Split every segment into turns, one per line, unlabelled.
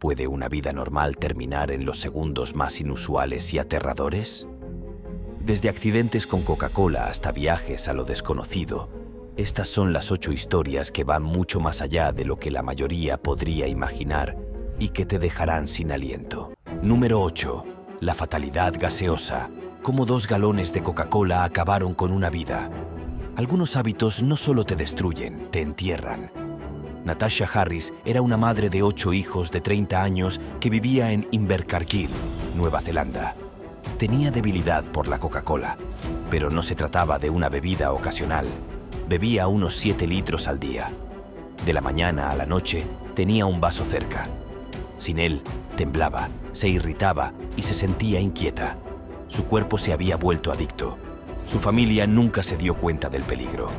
¿Puede una vida normal terminar en los segundos más inusuales y aterradores? Desde accidentes con Coca-Cola hasta viajes a lo desconocido, estas son las 8 historias que van mucho más allá de lo que la mayoría podría imaginar y que te dejarán sin aliento. Número 8. La fatalidad gaseosa. Cómo 2 galones de Coca-Cola acabaron con una vida. Algunos hábitos no solo te destruyen, te entierran. Natasha Harris era una madre de 8 hijos de 30 años que vivía en Invercargill, Nueva Zelanda. Tenía debilidad por la Coca-Cola, pero no se trataba de una bebida ocasional. Bebía unos 7 litros al día. De la mañana a la noche tenía un vaso cerca. Sin él, temblaba, se irritaba y se sentía inquieta. Su cuerpo se había vuelto adicto. Su familia nunca se dio cuenta del peligro.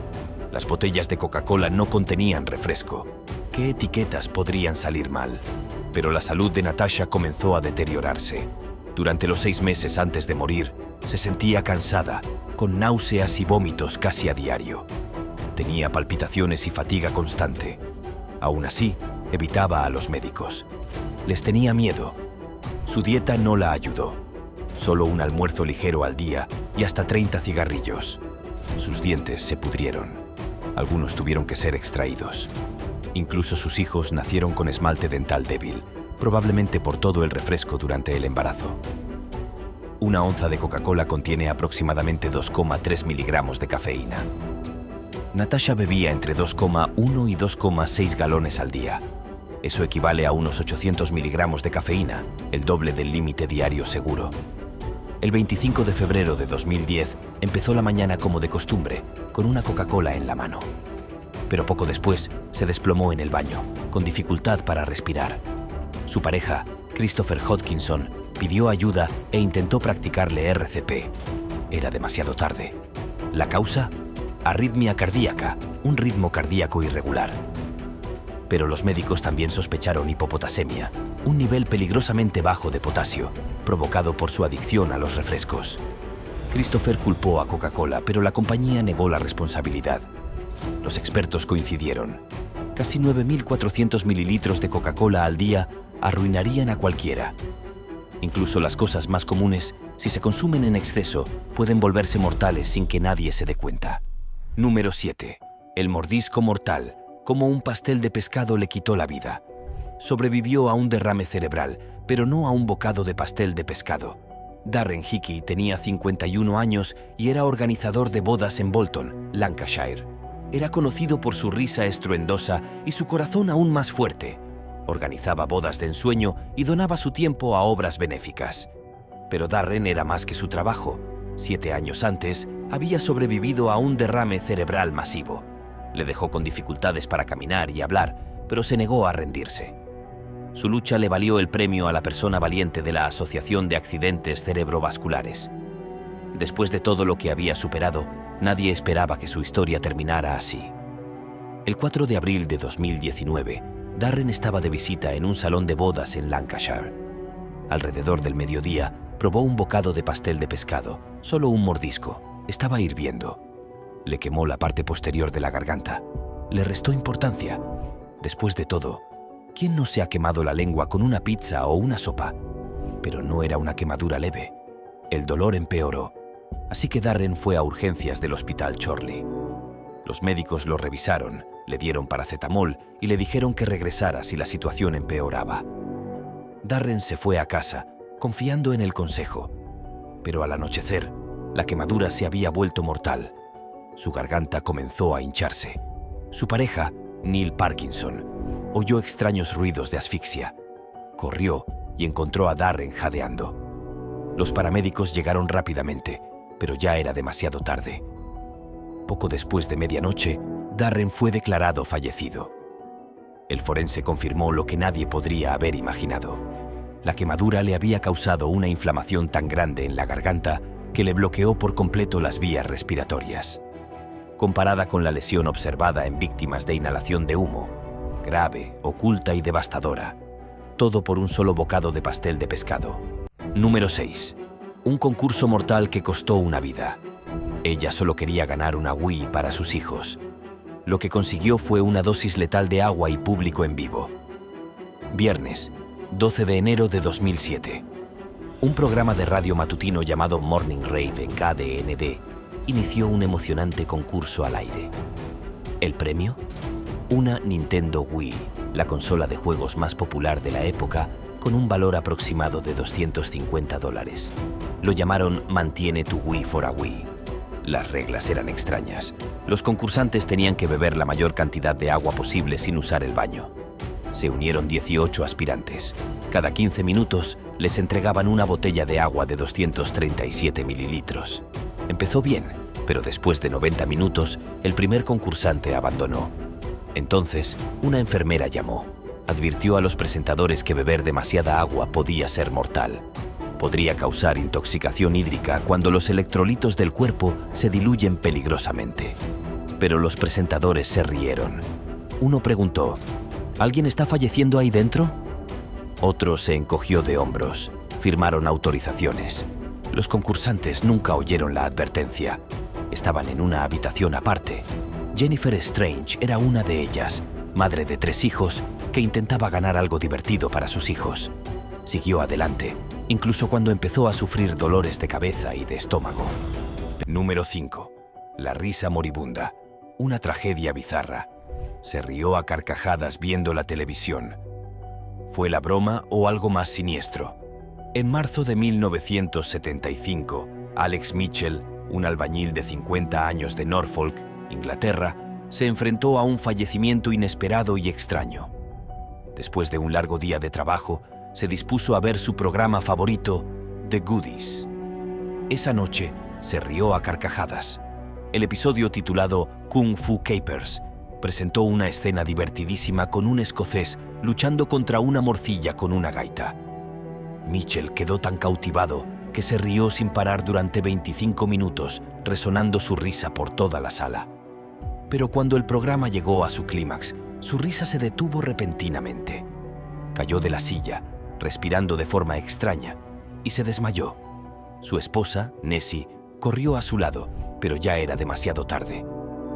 Las botellas de Coca-Cola no contenían refresco. ¿Qué etiquetas podrían salir mal? Pero la salud de Natasha comenzó a deteriorarse. Durante los 6 meses antes de morir, se sentía cansada, con náuseas y vómitos casi a diario. Tenía palpitaciones y fatiga constante. Aún así, evitaba a los médicos. Les tenía miedo. Su dieta no la ayudó. Solo un almuerzo ligero al día y hasta 30 cigarrillos. Sus dientes se pudrieron. Algunos tuvieron que ser extraídos. Incluso sus hijos nacieron con esmalte dental débil, probablemente por todo el refresco durante el embarazo. Una onza de Coca-Cola contiene aproximadamente 2,3 miligramos de cafeína. Natasha bebía entre 2,1 y 2,6 galones al día. Eso equivale a unos 800 miligramos de cafeína, el doble del límite diario seguro. El 25 de febrero de 2010 empezó la mañana como de costumbre, con una Coca-Cola en la mano. Pero poco después se desplomó en el baño, con dificultad para respirar. Su pareja, Christopher Hodgkinson, pidió ayuda e intentó practicarle RCP. Era demasiado tarde. ¿La causa? Arritmia cardíaca, un ritmo cardíaco irregular. Pero los médicos también sospecharon hipopotasemia, un nivel peligrosamente bajo de potasio, provocado por su adicción a los refrescos. Christopher culpó a Coca-Cola, pero la compañía negó la responsabilidad. Los expertos coincidieron. Casi 9.400 mililitros de Coca-Cola al día arruinarían a cualquiera. Incluso las cosas más comunes, si se consumen en exceso, pueden volverse mortales sin que nadie se dé cuenta. Número 7. El mordisco mortal. Cómo un pastel de pescado le quitó la vida. Sobrevivió a un derrame cerebral, pero no a un bocado de pastel de pescado. Darren Hickey tenía 51 años y era organizador de bodas en Bolton, Lancashire. Era conocido por su risa estruendosa y su corazón aún más fuerte. Organizaba bodas de ensueño y donaba su tiempo a obras benéficas. Pero Darren era más que su trabajo. 7 años antes, había sobrevivido a un derrame cerebral masivo. Le dejó con dificultades para caminar y hablar, pero se negó a rendirse. Su lucha le valió el premio a la persona valiente de la Asociación de Accidentes Cerebrovasculares. Después de todo lo que había superado, nadie esperaba que su historia terminara así. El 4 de abril de 2019, Darren estaba de visita en un salón de bodas en Lancashire. Alrededor del mediodía, probó un bocado de pastel de pescado, solo un mordisco. Estaba hirviendo. Le quemó la parte posterior de la garganta. Le restó importancia. Después de todo, ¿quién no se ha quemado la lengua con una pizza o una sopa? Pero no era una quemadura leve. El dolor empeoró, así que Darren fue a urgencias del Hospital Chorley. Los médicos lo revisaron, le dieron paracetamol y le dijeron que regresara si la situación empeoraba. Darren se fue a casa, confiando en el consejo. Pero al anochecer, la quemadura se había vuelto mortal. Su garganta comenzó a hincharse. Su pareja, Neil Parkinson, oyó extraños ruidos de asfixia. Corrió y encontró a Darren jadeando. Los paramédicos llegaron rápidamente, pero ya era demasiado tarde. Poco después de medianoche, Darren fue declarado fallecido. El forense confirmó lo que nadie podría haber imaginado. La quemadura le había causado una inflamación tan grande en la garganta que le bloqueó por completo las vías respiratorias. Comparada con la lesión observada en víctimas de inhalación de humo, grave, oculta y devastadora. Todo por un solo bocado de pastel de pescado. Número 6. Un concurso mortal que costó una vida. Ella solo quería ganar una Wii para sus hijos. Lo que consiguió fue una dosis letal de agua y público en vivo. Viernes, 12 de enero de 2007. Un programa de radio matutino llamado Morning Rave en KDND inició un emocionante concurso al aire. ¿El premio? Una Nintendo Wii, la consola de juegos más popular de la época, con un valor aproximado de $250. Lo llamaron Mantiene tu Wii for a Wii. Las reglas eran extrañas. Los concursantes tenían que beber la mayor cantidad de agua posible sin usar el baño. Se unieron 18 aspirantes. Cada 15 minutos les entregaban una botella de agua de 237 mililitros. Empezó bien, pero después de 90 minutos, el primer concursante abandonó. Entonces, una enfermera llamó. Advirtió a los presentadores que beber demasiada agua podía ser mortal. Podría causar intoxicación hídrica cuando los electrolitos del cuerpo se diluyen peligrosamente. Pero los presentadores se rieron. Uno preguntó, ¿alguien está falleciendo ahí dentro? Otro se encogió de hombros. Firmaron autorizaciones. Los concursantes nunca oyeron la advertencia. Estaban en una habitación aparte. Jennifer Strange era una de ellas, madre de 3 hijos, que intentaba ganar algo divertido para sus hijos. Siguió adelante, incluso cuando empezó a sufrir dolores de cabeza y de estómago. Número 5. La risa moribunda. Una tragedia bizarra. Se rió a carcajadas viendo la televisión. ¿Fue la broma o algo más siniestro? En marzo de 1975, Alex Mitchell, un albañil de 50 años de Norfolk, Inglaterra, se enfrentó a un fallecimiento inesperado y extraño. Después de un largo día de trabajo, se dispuso a ver su programa favorito, The Goodies. Esa noche se rió a carcajadas. El episodio titulado Kung Fu Capers presentó una escena divertidísima con un escocés luchando contra una morcilla con una gaita. Mitchell quedó tan cautivado que se rió sin parar durante 25 minutos, resonando su risa por toda la sala. Pero cuando el programa llegó a su clímax, su risa se detuvo repentinamente. Cayó de la silla, respirando de forma extraña, y se desmayó. Su esposa, Nessie, corrió a su lado, pero ya era demasiado tarde.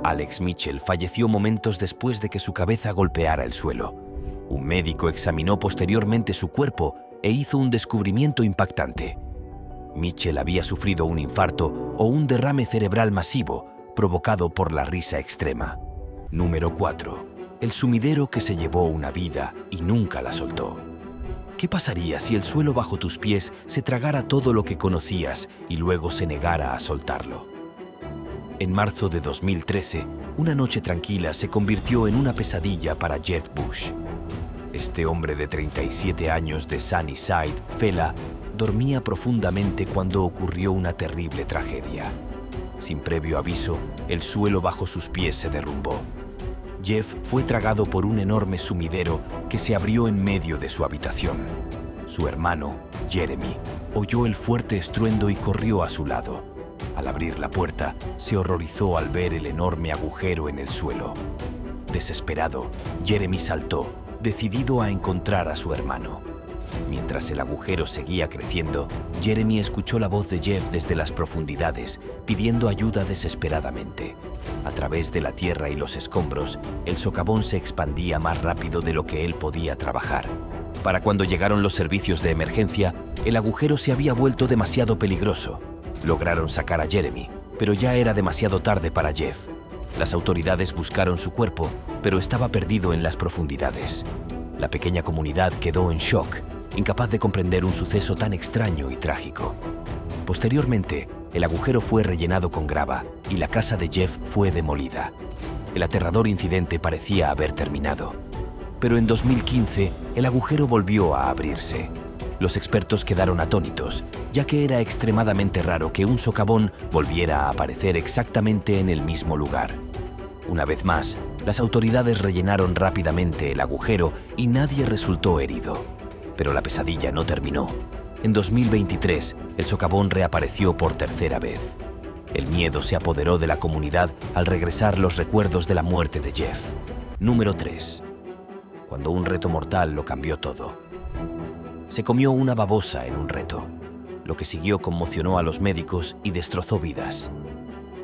Alex Mitchell falleció momentos después de que su cabeza golpeara el suelo. Un médico examinó posteriormente su cuerpo e hizo un descubrimiento impactante. Mitchell había sufrido un infarto o un derrame cerebral masivo provocado por la risa extrema. Número 4. El sumidero que se llevó una vida y nunca la soltó. ¿Qué pasaría si el suelo bajo tus pies se tragara todo lo que conocías y luego se negara a soltarlo? En marzo de 2013, una noche tranquila se convirtió en una pesadilla para Jeff Bush. Este hombre de 37 años de Sunnyside, Fela, dormía profundamente cuando ocurrió una terrible tragedia. Sin previo aviso, el suelo bajo sus pies se derrumbó. Jeff fue tragado por un enorme sumidero que se abrió en medio de su habitación. Su hermano, Jeremy, oyó el fuerte estruendo y corrió a su lado. Al abrir la puerta, se horrorizó al ver el enorme agujero en el suelo. Desesperado, Jeremy saltó, decidido a encontrar a su hermano. Mientras el agujero seguía creciendo, Jeremy escuchó la voz de Jeff desde las profundidades, pidiendo ayuda desesperadamente. A través de la tierra y los escombros, el socavón se expandía más rápido de lo que él podía trabajar. Para cuando llegaron los servicios de emergencia, el agujero se había vuelto demasiado peligroso. Lograron sacar a Jeremy, pero ya era demasiado tarde para Jeff. Las autoridades buscaron su cuerpo, pero estaba perdido en las profundidades. La pequeña comunidad quedó en shock, incapaz de comprender un suceso tan extraño y trágico. Posteriormente, el agujero fue rellenado con grava y la casa de Jeff fue demolida. El aterrador incidente parecía haber terminado. Pero en 2015, el agujero volvió a abrirse. Los expertos quedaron atónitos, ya que era extremadamente raro que un socavón volviera a aparecer exactamente en el mismo lugar. Una vez más, las autoridades rellenaron rápidamente el agujero y nadie resultó herido. Pero la pesadilla no terminó. En 2023, el socavón reapareció por tercera vez. El miedo se apoderó de la comunidad al regresar los recuerdos de la muerte de Jeff. Número 3. Cuando un reto mortal lo cambió todo. Se comió una babosa en un reto. Lo que siguió conmocionó a los médicos y destrozó vidas.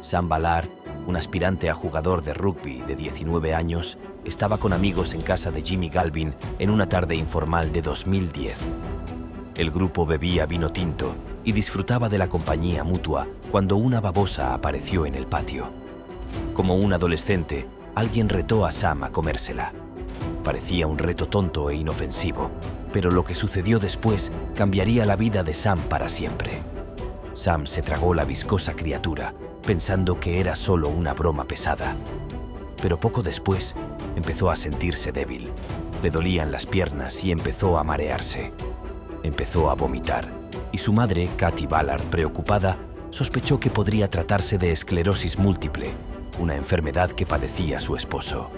Sam Ballard, un aspirante a jugador de rugby de 19 años, estaba con amigos en casa de Jimmy Galvin en una tarde informal de 2010. El grupo bebía vino tinto y disfrutaba de la compañía mutua cuando una babosa apareció en el patio. Como un adolescente, alguien retó a Sam a comérsela. Parecía un reto tonto e inofensivo, pero lo que sucedió después cambiaría la vida de Sam para siempre. Sam se tragó la viscosa criatura, pensando que era solo una broma pesada. Pero poco después empezó a sentirse débil. Le dolían las piernas y empezó a marearse. Empezó a vomitar, y su madre, Katy Ballard, preocupada, sospechó que podría tratarse de esclerosis múltiple, una enfermedad que padecía su esposo.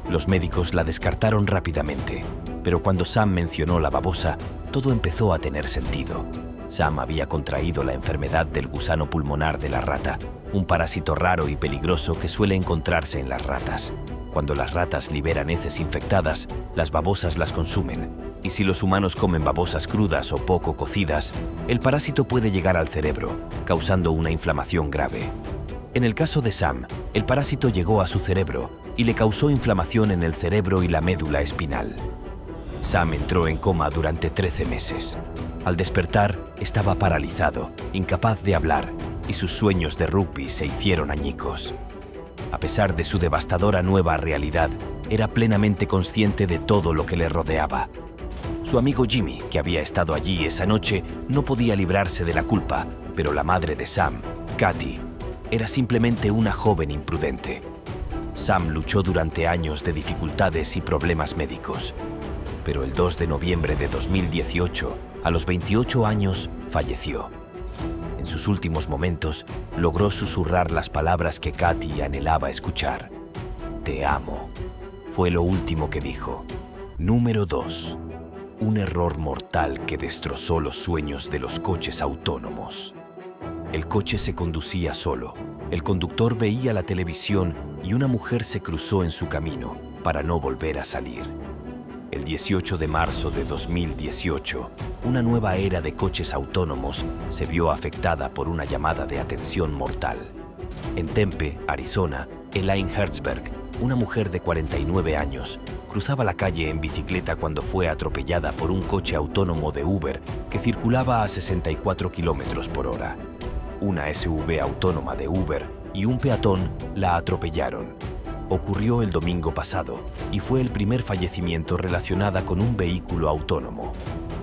Los médicos la descartaron rápidamente, pero cuando Sam mencionó la babosa, todo empezó a tener sentido. Sam había contraído la enfermedad del gusano pulmonar de la rata, un parásito raro y peligroso que suele encontrarse en las ratas. Cuando las ratas liberan heces infectadas, las babosas las consumen, y si los humanos comen babosas crudas o poco cocidas, el parásito puede llegar al cerebro, causando una inflamación grave. En el caso de Sam, el parásito llegó a su cerebro y le causó inflamación en el cerebro y la médula espinal. Sam entró en coma durante 13 meses. Al despertar, estaba paralizado, incapaz de hablar, y sus sueños de rugby se hicieron añicos. A pesar de su devastadora nueva realidad, era plenamente consciente de todo lo que le rodeaba. Su amigo Jimmy, que había estado allí esa noche, no podía librarse de la culpa, pero la madre de Sam, Katy, era simplemente una joven imprudente. Sam luchó durante años de dificultades y problemas médicos, pero el 2 de noviembre de 2018, a los 28 años, falleció. En sus últimos momentos, logró susurrar las palabras que Katy anhelaba escuchar. «Te amo», fue lo último que dijo. Número 2. Un error mortal que destrozó los sueños de los coches autónomos. El coche se conducía solo. El conductor veía la televisión y una mujer se cruzó en su camino para no volver a salir. El 18 de marzo de 2018, una nueva era de coches autónomos se vio afectada por una llamada de atención mortal. En Tempe, Arizona, Elaine Herzberg, una mujer de 49 años, cruzaba la calle en bicicleta cuando fue atropellada por un coche autónomo de Uber que circulaba a 64 km/h. Una SUV autónoma de Uber y un peatón la atropellaron. Ocurrió el domingo pasado y fue el primer fallecimiento relacionado con un vehículo autónomo.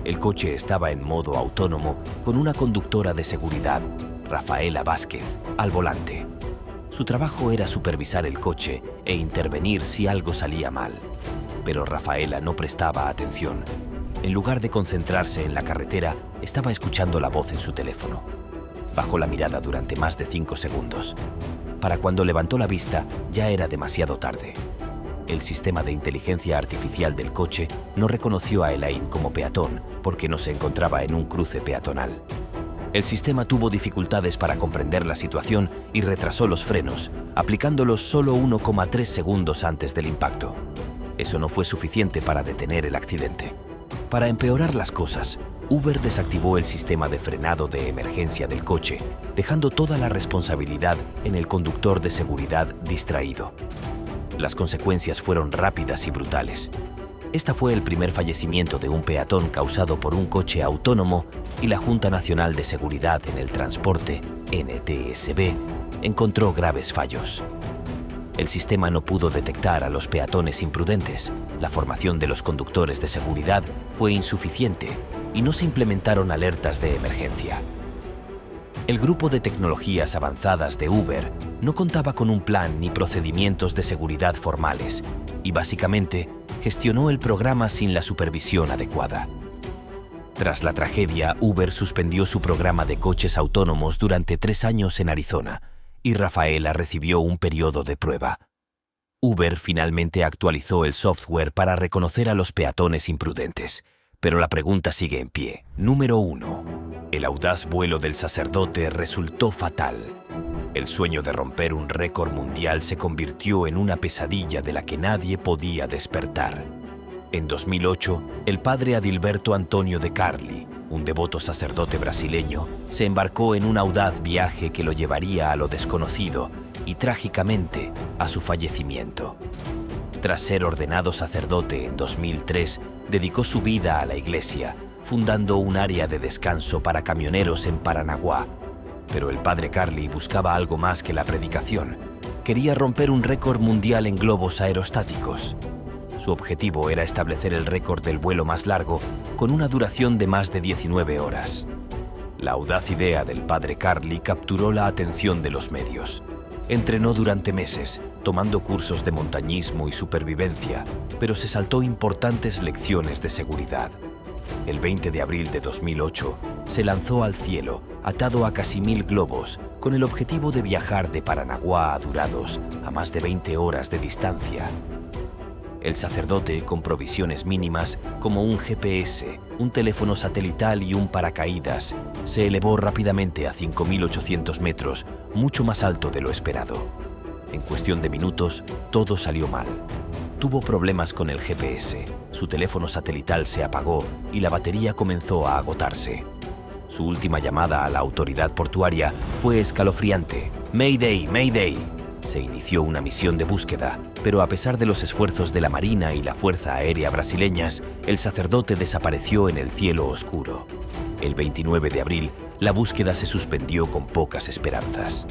El coche estaba en modo autónomo con una conductora de seguridad, Rafaela Vázquez, al volante. Su trabajo era supervisar el coche e intervenir si algo salía mal. Pero Rafaela no prestaba atención. En lugar de concentrarse en la carretera, estaba escuchando la voz en su teléfono. Bajó la mirada durante más de 5 segundos. Para cuando levantó la vista, ya era demasiado tarde. El sistema de inteligencia artificial del coche no reconoció a Elaine como peatón porque no se encontraba en un cruce peatonal. El sistema tuvo dificultades para comprender la situación y retrasó los frenos, aplicándolos solo 1,3 segundos antes del impacto. Eso no fue suficiente para detener el accidente. Para empeorar las cosas, Uber desactivó el sistema de frenado de emergencia del coche, dejando toda la responsabilidad en el conductor de seguridad distraído. Las consecuencias fueron rápidas y brutales. Este fue el primer fallecimiento de un peatón causado por un coche autónomo y la Junta Nacional de Seguridad en el Transporte, NTSB, encontró graves fallos. El sistema no pudo detectar a los peatones imprudentes, la formación de los conductores de seguridad fue insuficiente y no se implementaron alertas de emergencia. El grupo de tecnologías avanzadas de Uber no contaba con un plan ni procedimientos de seguridad formales y básicamente gestionó el programa sin la supervisión adecuada. Tras la tragedia, Uber suspendió su programa de coches autónomos durante 3 años en Arizona y Rafaela recibió un periodo de prueba. Uber finalmente actualizó el software para reconocer a los peatones imprudentes, pero la pregunta sigue en pie. Número 1. El audaz vuelo del sacerdote resultó fatal. El sueño de romper un récord mundial se convirtió en una pesadilla de la que nadie podía despertar. En 2008, el padre Adilberto Antônio de Carli, un devoto sacerdote brasileño, se embarcó en un audaz viaje que lo llevaría a lo desconocido y, trágicamente, a su fallecimiento. Tras ser ordenado sacerdote en 2003, dedicó su vida a la iglesia, fundando un área de descanso para camioneros en Paranaguá. Pero el padre Carli buscaba algo más que la predicación. Quería romper un récord mundial en globos aerostáticos. Su objetivo era establecer el récord del vuelo más largo con una duración de más de 19 horas. La audaz idea del padre Carli capturó la atención de los medios. Entrenó durante meses, tomando cursos de montañismo y supervivencia, pero se saltó importantes lecciones de seguridad. El 20 de abril de 2008, se lanzó al cielo, atado a casi 1000 globos, con el objetivo de viajar de Paranaguá a Durados, a más de 20 horas de distancia. El sacerdote, con provisiones mínimas como un GPS, un teléfono satelital y un paracaídas, se elevó rápidamente a 5.800 metros, mucho más alto de lo esperado. En cuestión de minutos, todo salió mal. Tuvo problemas con el GPS, su teléfono satelital se apagó y la batería comenzó a agotarse. Su última llamada a la autoridad portuaria fue escalofriante. «Mayday, Mayday». Se inició una misión de búsqueda, pero a pesar de los esfuerzos de la Marina y la Fuerza Aérea brasileñas, el sacerdote desapareció en el cielo oscuro. El 29 de abril, la búsqueda se suspendió con pocas esperanzas.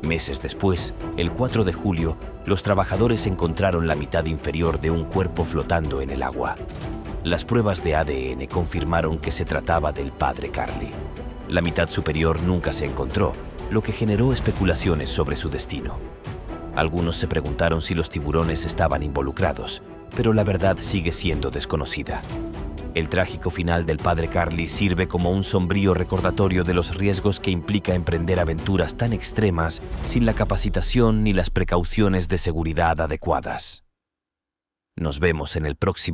Meses después, el 4 de julio, los trabajadores encontraron la mitad inferior de un cuerpo flotando en el agua. Las pruebas de ADN confirmaron que se trataba del padre Carli. La mitad superior nunca se encontró, lo que generó especulaciones sobre su destino. Algunos se preguntaron si los tiburones estaban involucrados, pero la verdad sigue siendo desconocida. El trágico final del padre Carli sirve como un sombrío recordatorio de los riesgos que implica emprender aventuras tan extremas sin la capacitación ni las precauciones de seguridad adecuadas. Nos vemos en el próximo